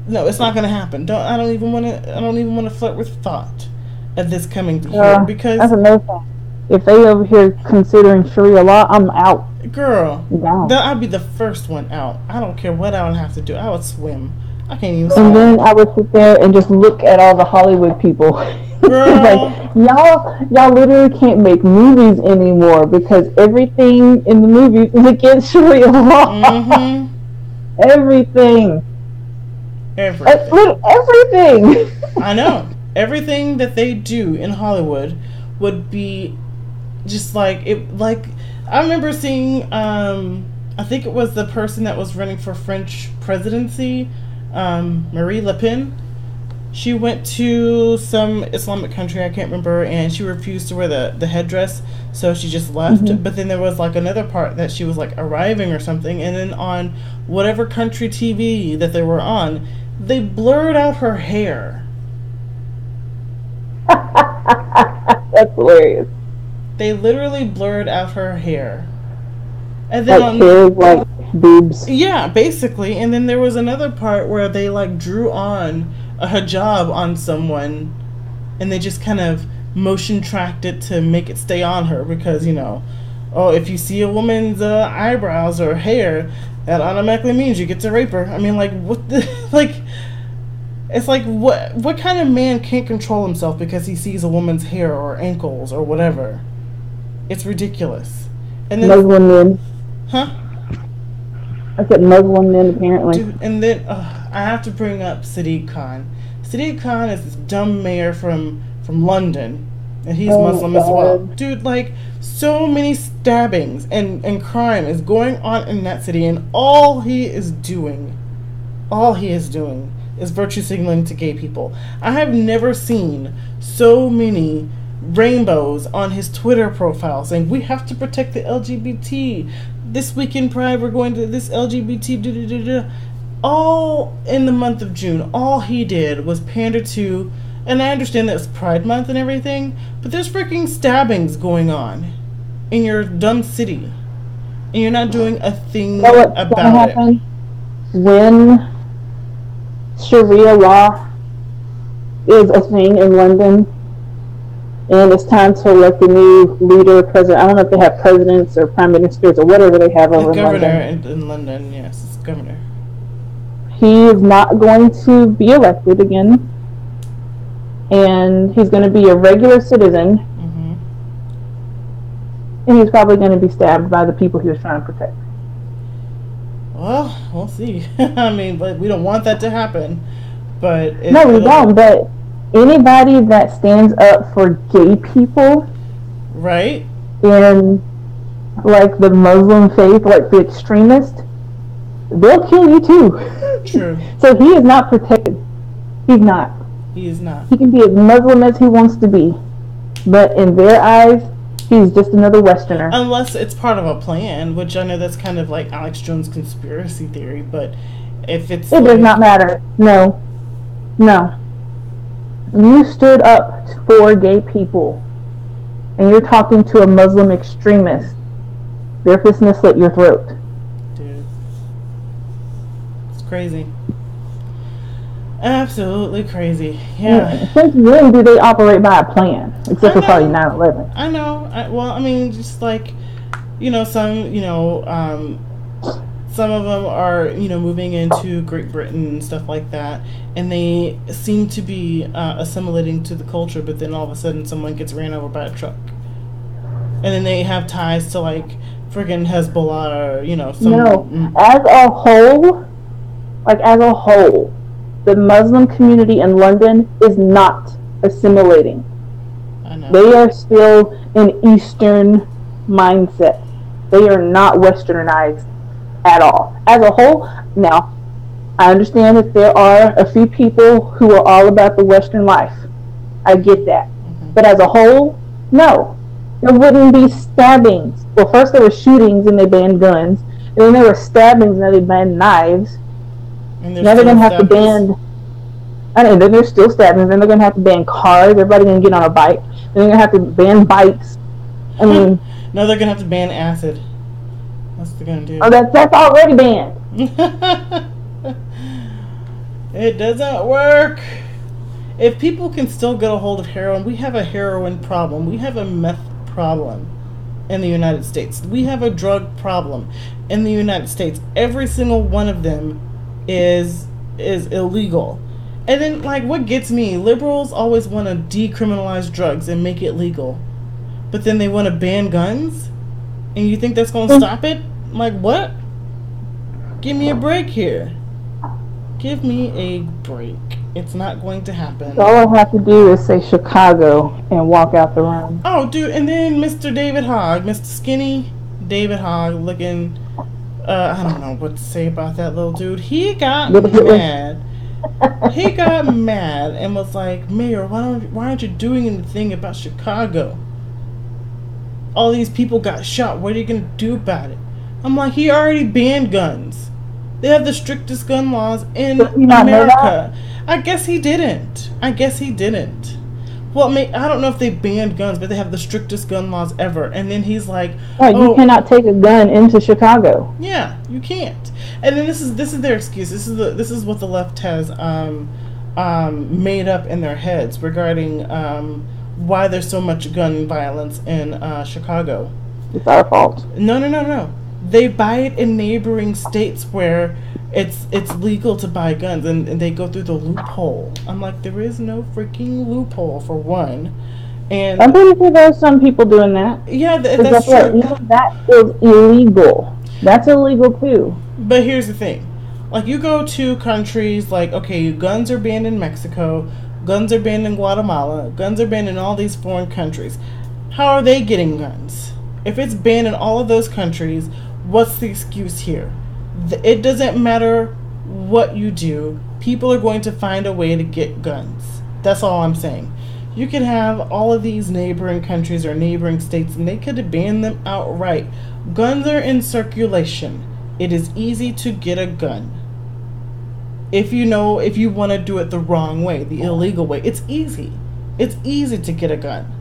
Speaker 2: no, it's not going to happen. I don't even want to flirt with thought of this coming to here, because
Speaker 1: that's another thing. If they over here considering Sharia law, I'm out.
Speaker 2: Girl, I'd be the first one out. I don't care what I would have to do. I would swim. I can't even swim.
Speaker 1: And then I would sit there and just look at all the Hollywood people. Like, y'all literally can't make movies anymore because everything in the movies is against Sharia law.
Speaker 2: Mm-hmm.
Speaker 1: Everything. Everything.
Speaker 2: I know. Everything that they do in Hollywood would be just like it. Like, I remember seeing, I think it was the person that was running for French presidency, Marine Le Pen. She went to some Islamic country, I can't remember, and she refused to wear the headdress, so she just left. Mm-hmm. But then there was like another part that she was like arriving or something, and then on whatever country TV that they were on, they blurred out her hair.
Speaker 1: That's hilarious.
Speaker 2: They literally blurred out her hair. And then
Speaker 1: like hair, like boobs.
Speaker 2: Yeah, basically. And then there was another part where they like drew on a hijab on someone, and they just kind of motion tracked it to make it stay on her because, if you see a woman's eyebrows or hair, that automatically means you get to rape her. I mean, like, what the, like, it's like, what kind of man can't control himself because he sees a woman's hair or ankles or whatever? It's ridiculous. And then
Speaker 1: Muslim men.
Speaker 2: Huh?
Speaker 1: I said Muslim men, apparently.
Speaker 2: Dude, and then I have to bring up Sadiq Khan. Sadiq Khan is this dumb mayor from London, and he's Muslim as well. Dude, like, so many stabbings and crime is going on in that city, and all he is doing is virtue signaling to gay people. I have never seen so many rainbows on his Twitter profile saying, we have to protect the LGBT. This week in Pride, we're going to this LGBT, all in the month of June. All he did was pander to, and I understand that it's Pride Month and everything, but there's freaking stabbings going on in your dumb city, and you're not doing a thing about it.
Speaker 1: When Sharia law is a thing in London, and it's time to elect a new leader, president. I don't know if they have presidents or prime ministers or whatever they have over in London.
Speaker 2: Governor in London, yes, it's governor.
Speaker 1: He is not going to be elected again, and he's going to be a regular citizen,
Speaker 2: mm-hmm.
Speaker 1: and he's probably going to be stabbed by the people he was trying to protect.
Speaker 2: Well, we'll see. I mean, but we don't want that to happen. But
Speaker 1: no, we don't. But anybody that stands up for gay people,
Speaker 2: right,
Speaker 1: in like the Muslim faith, like the extremist, they'll kill you too.
Speaker 2: True.
Speaker 1: So he is not protected. He's not.
Speaker 2: He is not.
Speaker 1: He can be as Muslim as he wants to be, but in their eyes, he's just another Westerner.
Speaker 2: Unless it's part of a plan, which I know that's kind of like Alex Jones' conspiracy theory, but if it's...
Speaker 1: It does not matter. No. You stood up for gay people, and you're talking to a Muslim extremist. They're fixing to slit your throat.
Speaker 2: Dude. It's crazy. Absolutely crazy. Yeah.
Speaker 1: Since when do they operate by a plan? Except for probably 9/11.
Speaker 2: I know. Well, I mean, just like, some of them are, moving into Great Britain and stuff like that, and they seem to be assimilating to the culture, but then all of a sudden someone gets ran over by a truck. And then they have ties to, like, friggin' Hezbollah or, some...
Speaker 1: No, as a whole, the Muslim community in London is not assimilating.
Speaker 2: I know.
Speaker 1: They are still in Eastern mindset. They are not Westernized at all. As a whole, now, I understand that there are a few people who are all about the Western life. I get that. Mm-hmm. But as a whole, no. There wouldn't be stabbings. Well, first there were shootings and they banned guns. And then there were stabbings and then they banned knives. And now they're going to have to ban... And then there's still stabbings. Then they're going to have to ban cars. Everybody's going to get on a bike. Then they're going to have to ban bikes. I mean...
Speaker 2: No, they're going to have to ban acid. That's what they're going to do.
Speaker 1: Oh, that's already banned.
Speaker 2: It doesn't work. If people can still get a hold of heroin, we have a heroin problem. We have a meth problem in the United States. We have a drug problem in the United States. Every single one of them is illegal. And then, like, what gets me, liberals always want to decriminalize drugs and make it legal. But then they want to ban guns? And you think that's going to stop it? Like, what? Give me a break here. Give me a break. It's not going to happen.
Speaker 1: So all I have to do is say Chicago and walk out the room.
Speaker 2: Oh, dude, and then Mr. David Hogg, Mr. Skinny David Hogg, looking, I don't know what to say about that little dude. He got mad. He got mad and was like, Mayor, why aren't you doing anything about Chicago? All these people got shot. What are you going to do about it? I'm like, he already banned guns. They have the strictest gun laws in America. I guess he didn't. Well, I don't know if they banned guns, but they have the strictest gun laws ever. And then he's like,
Speaker 1: right, you cannot take a gun into Chicago.
Speaker 2: Yeah, you can't. And then this is their excuse. This is what the left has made up in their heads regarding why there's so much gun violence in Chicago.
Speaker 1: It's our fault.
Speaker 2: No. They buy it in neighboring states where it's legal to buy guns, and they go through the loophole. I'm like, there is no freaking loophole, for one. And
Speaker 1: I'm pretty sure there's some people doing that.
Speaker 2: Yeah, that's true.
Speaker 1: Even that is illegal. That's illegal too.
Speaker 2: But here's the thing. Like, you go to countries like, okay, guns are banned in Mexico, guns are banned in Guatemala, guns are banned in all these foreign countries. How are they getting guns? If it's banned in all of those countries, what's the excuse here? It doesn't matter what you do. People are going to find a way to get guns. That's all I'm saying. You could have all of these neighboring countries or neighboring states, and they could have banned them outright. Guns are in circulation. It is easy to get a gun. If you want to do it the wrong way, the illegal way, it's easy. It's easy to get a gun.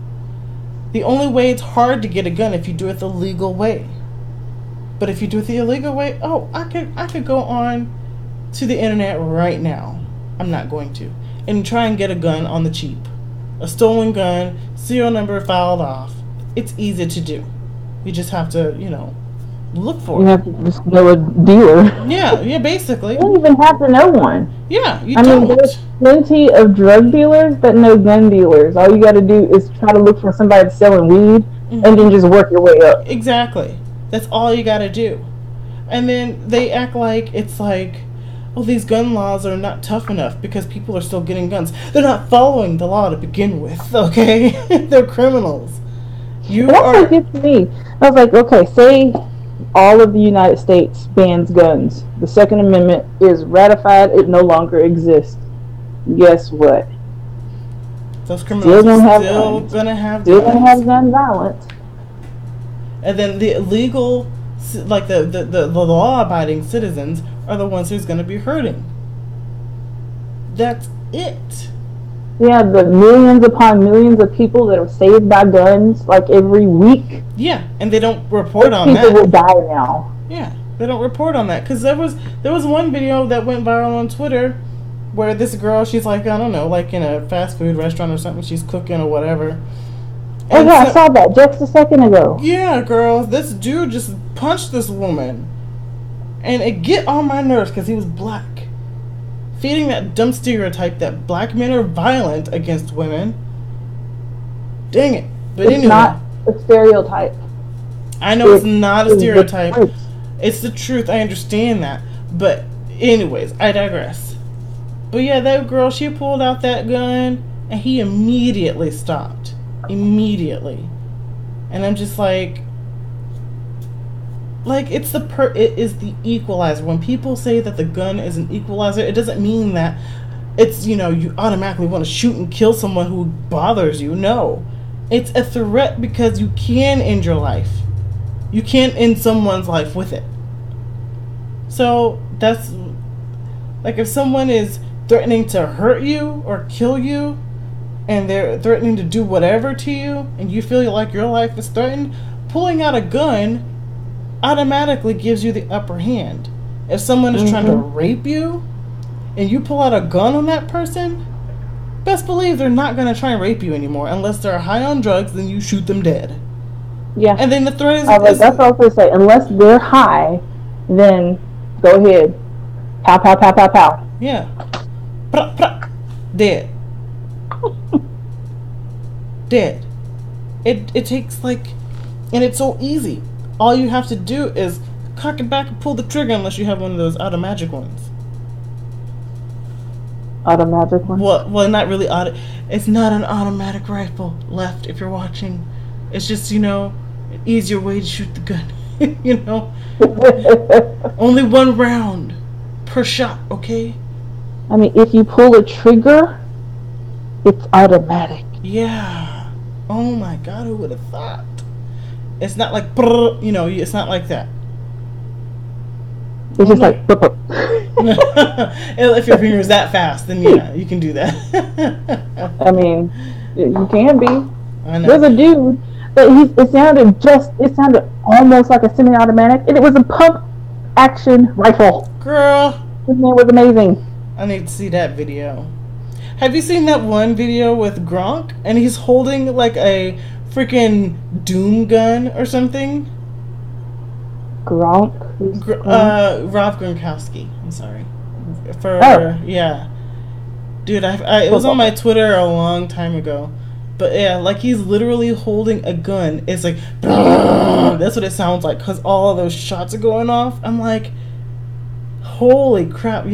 Speaker 2: The only way it's hard to get a gun if you do it the legal way. But if you do it the illegal way, I could go on to the internet right now. I'm not going to. And try and get a gun on the cheap. A stolen gun, serial number filed off. It's easy to do. You just have to, look for it.
Speaker 1: You have to just know a dealer.
Speaker 2: Yeah, basically.
Speaker 1: You don't even have to know one.
Speaker 2: Yeah,
Speaker 1: I mean, there's plenty of drug dealers that know gun dealers. All you got to do is try to look for somebody that's selling weed, and then just work your way up.
Speaker 2: Exactly. That's all you gotta do. And then they act like it's like, oh, these gun laws are not tough enough because people are still getting guns. They're not following the law to begin with, okay? They're criminals. That's what gets me. I was like, okay, say all of the United States bans guns. The Second Amendment is ratified. It no longer exists. Guess what? Those criminals are still gonna have
Speaker 1: gun violence.
Speaker 2: And then the legal, like the law-abiding citizens are the ones who's going to be hurting. That's it.
Speaker 1: Yeah, the millions upon millions of people that are saved by guns, like every week.
Speaker 2: Yeah, and they don't report on that.
Speaker 1: People will die now.
Speaker 2: Yeah, They don't report on that. Because there was one video that went viral on Twitter where this girl, she's like, I don't know, like in a fast food restaurant or something, she's cooking or whatever.
Speaker 1: Oh, yeah, I saw that just a second ago.
Speaker 2: Yeah, girl, this dude just punched this woman. And it get on my nerves because he was black. Feeding that dumb stereotype that black men are violent against women. Dang it. But
Speaker 1: it's
Speaker 2: anyway.
Speaker 1: Not a stereotype.
Speaker 2: I know it's not a stereotype. It's the truth. I understand that. But anyways, I digress. But yeah, that girl, she pulled out that gun and he immediately stopped. Immediately. And I'm just like it is the equalizer. When people say that the gun is an equalizer, it doesn't mean that it's, you automatically want to shoot and kill someone who bothers you. No. It's a threat because you can end your life. You can end someone's life with it. So that's like if someone is threatening to hurt you or kill you and they're threatening to do whatever to you and you feel like your life is threatened, pulling out a gun automatically gives you the upper hand. If someone is trying to rape you and you pull out a gun on that person, best believe they're not going to try and rape you anymore unless they're high on drugs, then you shoot them dead. Yeah. And then the threat is...
Speaker 1: that's what I was going to say. Unless they're high, then go ahead. Pow, pow, pow, pow, pow.
Speaker 2: Yeah. Pra, pra. Dead. Dead. It takes and it's so easy. All you have to do is cock it back and pull the trigger unless you have one of those automatic ones.
Speaker 1: Automatic one?
Speaker 2: Well, not really it's not an automatic rifle left if you're watching. It's just, an easier way to shoot the gun. Only one round per shot, okay?
Speaker 1: I mean, if you pull a trigger, it's automatic.
Speaker 2: Yeah. Oh my God, who would have thought? It's not like, it's not like that.
Speaker 1: It's just like,
Speaker 2: if your finger is that fast, then yeah, you can do that.
Speaker 1: I mean, you can be.
Speaker 2: I know.
Speaker 1: There's a dude that it sounded almost like a semi-automatic, and it was a pump action rifle.
Speaker 2: Girl,
Speaker 1: his name was amazing.
Speaker 2: I need to see that video. Have you seen that one video with Gronk, and he's holding like a freaking Doom gun or something?
Speaker 1: Gronk?
Speaker 2: Rob Gronkowski. I'm sorry. Yeah. Dude, it was on my Twitter a long time ago. But yeah, like he's literally holding a gun. It's like, that's what it sounds like because all of those shots are going off. I'm like, holy crap.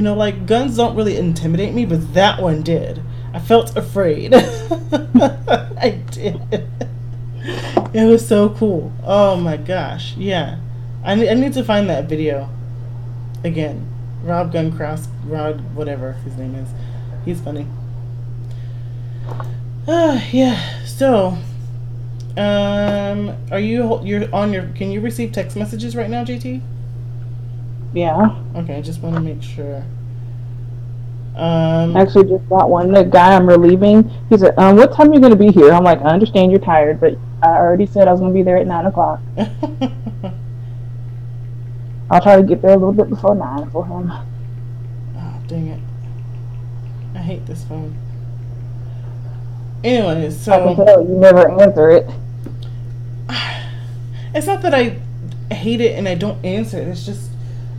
Speaker 2: Guns don't really intimidate me, but that one did. I felt afraid. I did. It was so cool. Oh my gosh. Yeah. I need to find that video again. Rod, whatever his name is. He's funny. Yeah. So, can you receive text messages right now, JT?
Speaker 1: Yeah.
Speaker 2: Okay, I just want to make sure.
Speaker 1: Actually just got one. The guy I'm relieving, he said, what time are you going to be here? I'm like, I understand you're tired, but I already said I was going to be there at 9 o'clock. I'll try to get there a little bit before 9 for him.
Speaker 2: Oh, dang it. I hate this phone. Anyways, so...
Speaker 1: I can tell you never answer it.
Speaker 2: It's not that I hate it and I don't answer it. It's just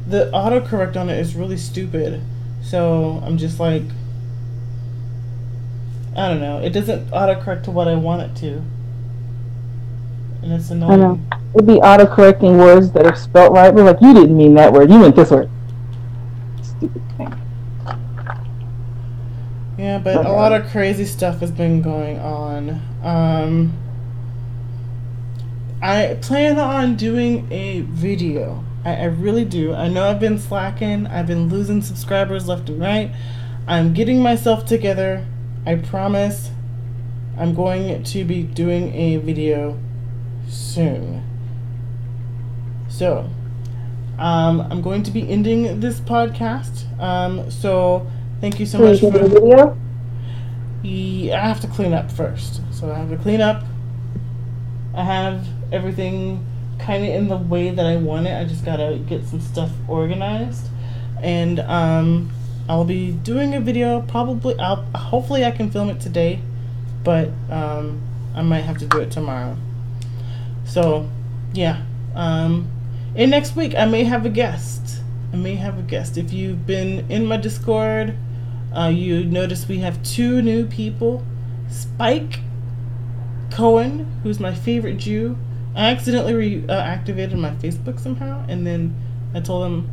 Speaker 2: the autocorrect on it is really stupid. So I'm just like... I don't know. It doesn't autocorrect to what I want it to. And it's annoying.
Speaker 1: I know. It'd be autocorrecting words that are spelt right. We're like, you didn't mean that word. You meant this word. Stupid thing.
Speaker 2: Yeah, but a lot of crazy stuff has been going on. I plan on doing a video. I really do. I know I've been slacking. I've been losing subscribers left and right. I'm getting myself together. I promise I'm going to be doing a video soon. So, I'm going to be ending this podcast. So, thank you so much for
Speaker 1: the video.
Speaker 2: I have to clean up first. So I have to clean up. I have everything kind of in the way that I want it. I just gotta get some stuff organized, and I'll be doing a video. Hopefully I can film it today, but I might have to do it tomorrow. So yeah, and next week I may have a guest. If you've been in my Discord, you notice we have 2 new people. Spike Cohen, who's my favorite Jew. I accidentally reactivated my Facebook somehow, and then I told him,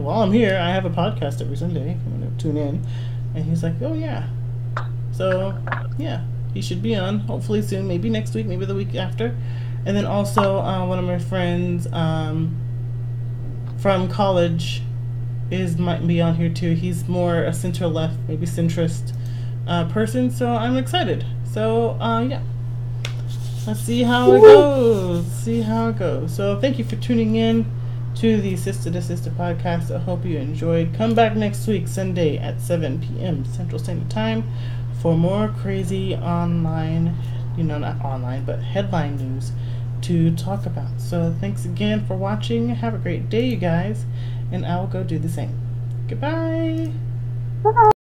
Speaker 2: while I'm here, I have a podcast every Sunday. If you want to tune in. And he's like, oh yeah. So yeah, he should be on hopefully soon, maybe next week, maybe the week after. And then also one of my friends from college might be on here too. He's more a center left, maybe centrist person. So I'm excited. So yeah. Let's see how it goes. So thank you for tuning in to the Sistah2Sistah Podcast. I hope you enjoyed. Come back next week, Sunday at 7 p.m. Central Standard Time for more crazy online, not online, but headline news to talk about. So thanks again for watching. Have a great day, you guys. And I will go do the same. Goodbye.
Speaker 1: Bye.